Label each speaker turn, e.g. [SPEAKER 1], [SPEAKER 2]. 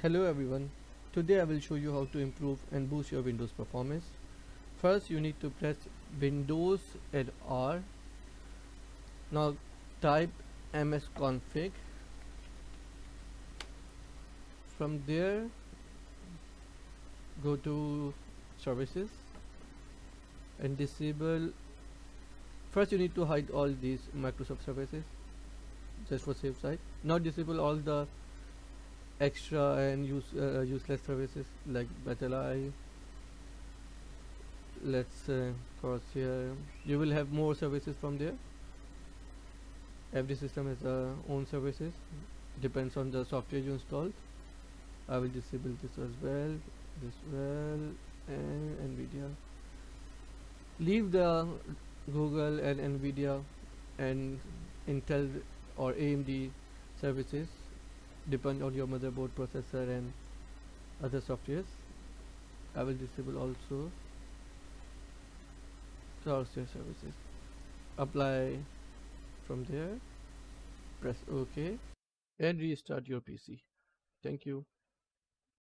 [SPEAKER 1] Hello everyone, today I will show you how to improve and boost your Windows performance. First you need to press Windows and R. Now type msconfig. From there go to services and disable. First you need to hide all these Microsoft services just for safe side. Now disable all the extra and useless services like BattleEye. Let's cross here. You will have more services from there. Every system has their own services, depends on the software you installed. I will disable this as well, and Nvidia. Leave the Google and Nvidia and Intel or AMD services, depend on your motherboard, processor and other softwares. I will disable also software services. Apply. From there press OK and restart your PC. Thank you.